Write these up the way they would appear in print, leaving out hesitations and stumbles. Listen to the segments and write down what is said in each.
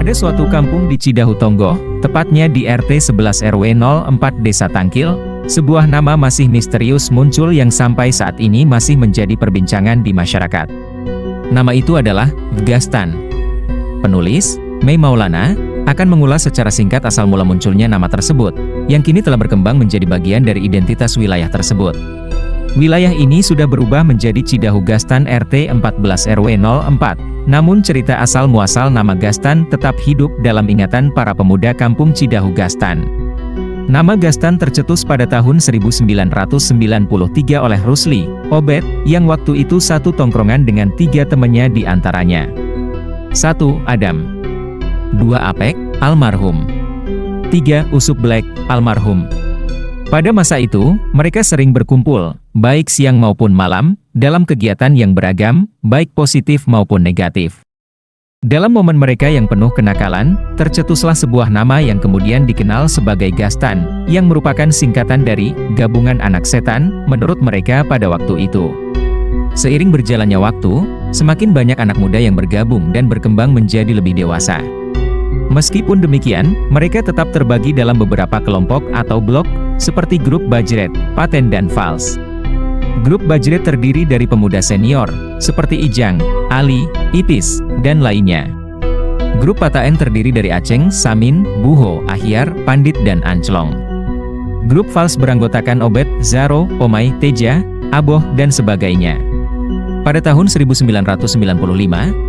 Pada suatu kampung di Cidahu Tonggo, tepatnya di RT 11 RW 04 Desa Tangkil, sebuah nama masih misterius muncul yang sampai saat ini masih menjadi perbincangan di masyarakat. Nama itu adalah Gastan. Penulis, Mei Maulana, akan mengulas secara singkat asal mula munculnya nama tersebut, yang kini telah berkembang menjadi bagian dari identitas wilayah tersebut. Wilayah ini sudah berubah menjadi Cidahu Gastan RT 14 RW 04. Namun cerita asal-muasal nama Gastan tetap hidup dalam ingatan para pemuda kampung Cidahu Gastan. Nama Gastan tercetus pada tahun 1993 oleh Rusli, Obed, yang waktu itu satu tongkrongan dengan 3 temannya di antaranya. 1. Adam. 2. Apek, almarhum. 3. Usup Black, almarhum. Pada masa itu, mereka sering berkumpul, baik siang maupun malam, dalam kegiatan yang beragam, baik positif maupun negatif. Dalam momen mereka yang penuh kenakalan, tercetuslah sebuah nama yang kemudian dikenal sebagai Gastan, yang merupakan singkatan dari Gabungan Anak Setan, menurut mereka pada waktu itu. Seiring berjalannya waktu, semakin banyak anak muda yang bergabung dan berkembang menjadi lebih dewasa. Meskipun demikian, mereka tetap terbagi dalam beberapa kelompok atau blok, seperti grup Bajret, Paten dan Fals. Grup Bajret terdiri dari pemuda senior, seperti Ijang, Ali, Ipis, dan lainnya. Grup Pataen terdiri dari Aceng, Samin, Buho, Ahyar, Pandit dan Anclong. Grup Fals beranggotakan Obed, Zaro, Omai, Teja, Aboh, dan sebagainya. Pada tahun 1995,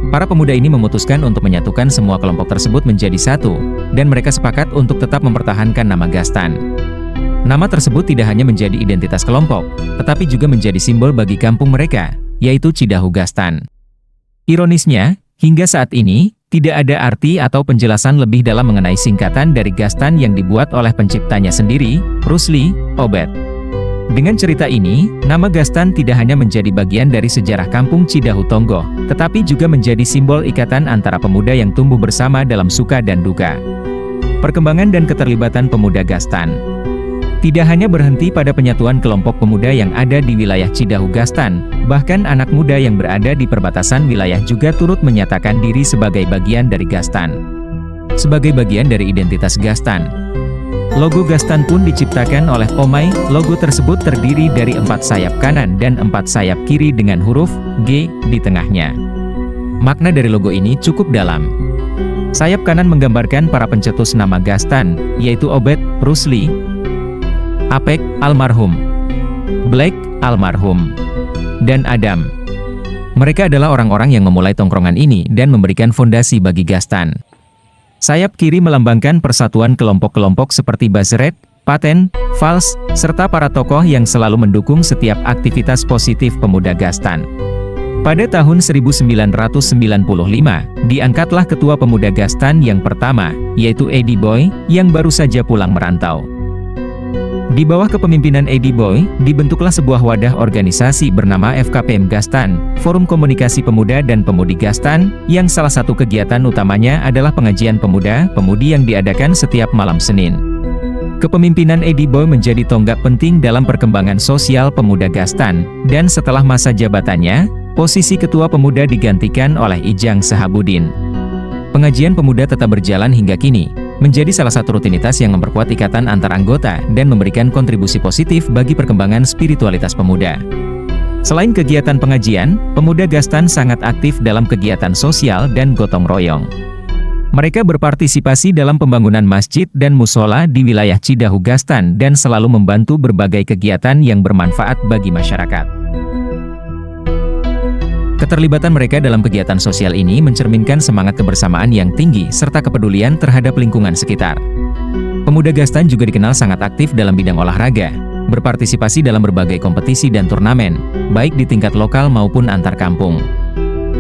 para pemuda ini memutuskan untuk menyatukan semua kelompok tersebut menjadi satu, dan mereka sepakat untuk tetap mempertahankan nama Gastan. Nama tersebut tidak hanya menjadi identitas kelompok, tetapi juga menjadi simbol bagi kampung mereka, yaitu Cidahu Gastan. Ironisnya, hingga saat ini, tidak ada arti atau penjelasan lebih dalam mengenai singkatan dari Gastan yang dibuat oleh penciptanya sendiri, Rusli, Obed. Dengan cerita ini, nama Gastan tidak hanya menjadi bagian dari sejarah kampung Cidahu Tonggo, tetapi juga menjadi simbol ikatan antara pemuda yang tumbuh bersama dalam suka dan duka. Perkembangan dan keterlibatan pemuda Gastan tidak hanya berhenti pada penyatuan kelompok pemuda yang ada di wilayah Cidahu Gastan, bahkan anak muda yang berada di perbatasan wilayah juga turut menyatakan diri sebagai bagian dari Gastan. Sebagai bagian dari identitas Gastan, logo Gastan pun diciptakan oleh Omai. Logo tersebut terdiri dari 4 sayap kanan dan 4 sayap kiri dengan huruf G di tengahnya. Makna dari logo ini cukup dalam. Sayap kanan menggambarkan para pencetus nama Gastan, yaitu Obed, Rusli, Apek, almarhum, Black, almarhum, dan Adam. Mereka adalah orang-orang yang memulai tongkrongan ini dan memberikan fondasi bagi Gastan. Sayap kiri melambangkan persatuan kelompok-kelompok seperti Bajret, Paten, Fals, serta para tokoh yang selalu mendukung setiap aktivitas positif pemuda Gastan. Pada tahun 1995, diangkatlah ketua pemuda Gastan yang pertama, yaitu Eddie Boy, yang baru saja pulang merantau. Di bawah kepemimpinan Eddie Boy, dibentuklah sebuah wadah organisasi bernama FKPM Gastan, Forum Komunikasi Pemuda dan Pemudi Gastan, yang salah satu kegiatan utamanya adalah pengajian pemuda-pemudi yang diadakan setiap malam Senin. Kepemimpinan Eddie Boy menjadi tonggak penting dalam perkembangan sosial pemuda Gastan, dan setelah masa jabatannya, posisi ketua pemuda digantikan oleh Ijang Sahabudin. Pengajian pemuda tetap berjalan hingga kini, menjadi salah satu rutinitas yang memperkuat ikatan antar anggota dan memberikan kontribusi positif bagi perkembangan spiritualitas pemuda. Selain kegiatan pengajian, pemuda Gastan sangat aktif dalam kegiatan sosial dan gotong royong. Mereka berpartisipasi dalam pembangunan masjid dan musola di wilayah Cidahu Gastan dan selalu membantu berbagai kegiatan yang bermanfaat bagi masyarakat. Keterlibatan mereka dalam kegiatan sosial ini mencerminkan semangat kebersamaan yang tinggi serta kepedulian terhadap lingkungan sekitar. Pemuda Gastan juga dikenal sangat aktif dalam bidang olahraga, berpartisipasi dalam berbagai kompetisi dan turnamen, baik di tingkat lokal maupun antar kampung.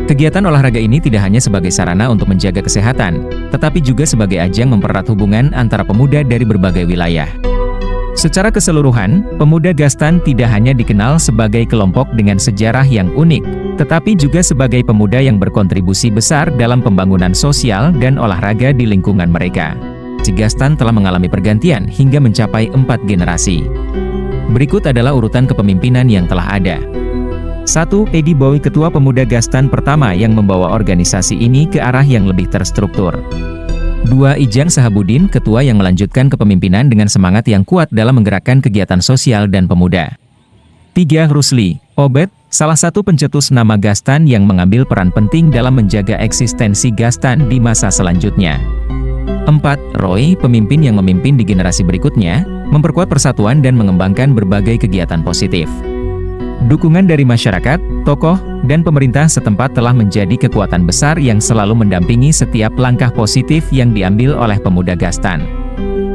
Kegiatan olahraga ini tidak hanya sebagai sarana untuk menjaga kesehatan, tetapi juga sebagai ajang mempererat hubungan antara pemuda dari berbagai wilayah. Secara keseluruhan, pemuda Gastan tidak hanya dikenal sebagai kelompok dengan sejarah yang unik, tetapi juga sebagai pemuda yang berkontribusi besar dalam pembangunan sosial dan olahraga di lingkungan mereka. Gastan telah mengalami pergantian hingga mencapai 4 generasi. Berikut adalah urutan kepemimpinan yang telah ada. 1. Eddie Boy, ketua pemuda Gastan pertama yang membawa organisasi ini ke arah yang lebih terstruktur. 2. Ijang Sahabudin, ketua yang melanjutkan kepemimpinan dengan semangat yang kuat dalam menggerakkan kegiatan sosial dan pemuda. 3. Rusli Obed, salah satu pencetus nama Gastan yang mengambil peran penting dalam menjaga eksistensi Gastan di masa selanjutnya. 4. Roy, pemimpin yang memimpin di generasi berikutnya, memperkuat persatuan dan mengembangkan berbagai kegiatan positif. Dukungan dari masyarakat, tokoh, dan pemerintah setempat telah menjadi kekuatan besar yang selalu mendampingi setiap langkah positif yang diambil oleh pemuda Gastan.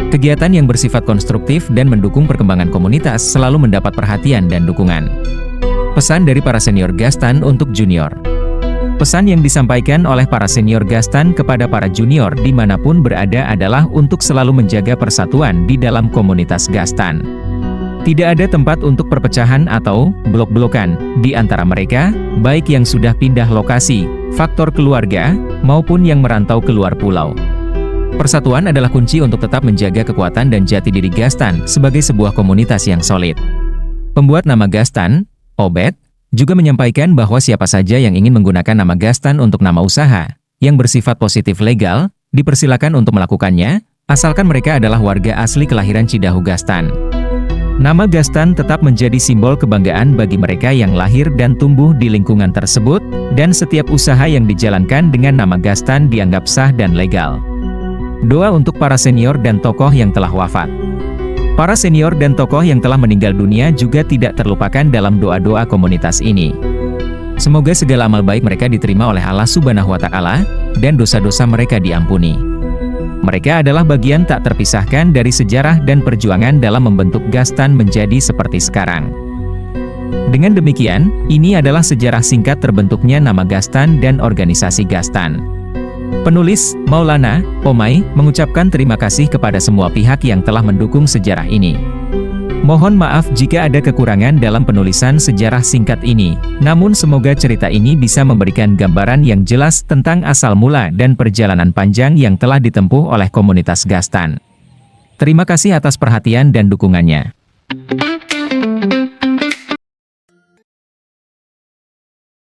Kegiatan yang bersifat konstruktif dan mendukung perkembangan komunitas selalu mendapat perhatian dan dukungan. Pesan dari para senior Gastan untuk junior. Pesan yang disampaikan oleh para senior Gastan kepada para junior dimanapun berada adalah untuk selalu menjaga persatuan di dalam komunitas Gastan. Tidak ada tempat untuk perpecahan atau blok-blokan di antara mereka, baik yang sudah pindah lokasi, faktor keluarga, maupun yang merantau keluar pulau. Persatuan adalah kunci untuk tetap menjaga kekuatan dan jati diri Gastan sebagai sebuah komunitas yang solid. Pembuat nama Gastan, Obed, juga menyampaikan bahwa siapa saja yang ingin menggunakan nama Gastan untuk nama usaha, yang bersifat positif legal, dipersilakan untuk melakukannya, asalkan mereka adalah warga asli kelahiran Cidahu Gastan. Nama Gastan tetap menjadi simbol kebanggaan bagi mereka yang lahir dan tumbuh di lingkungan tersebut, dan setiap usaha yang dijalankan dengan nama Gastan dianggap sah dan legal. Doa untuk para senior dan tokoh yang telah wafat. Para senior dan tokoh yang telah meninggal dunia juga tidak terlupakan dalam doa-doa komunitas ini. Semoga segala amal baik mereka diterima oleh Allah Subhanahu wa Ta'ala, dan dosa-dosa mereka diampuni. Mereka adalah bagian tak terpisahkan dari sejarah dan perjuangan dalam membentuk Gastan menjadi seperti sekarang. Dengan demikian, ini adalah sejarah singkat terbentuknya nama Gastan dan organisasi Gastan. Penulis, Maulana Omai, mengucapkan terima kasih kepada semua pihak yang telah mendukung sejarah ini. Mohon maaf jika ada kekurangan dalam penulisan sejarah singkat ini, namun semoga cerita ini bisa memberikan gambaran yang jelas tentang asal mula dan perjalanan panjang yang telah ditempuh oleh komunitas Gastan. Terima kasih atas perhatian dan dukungannya.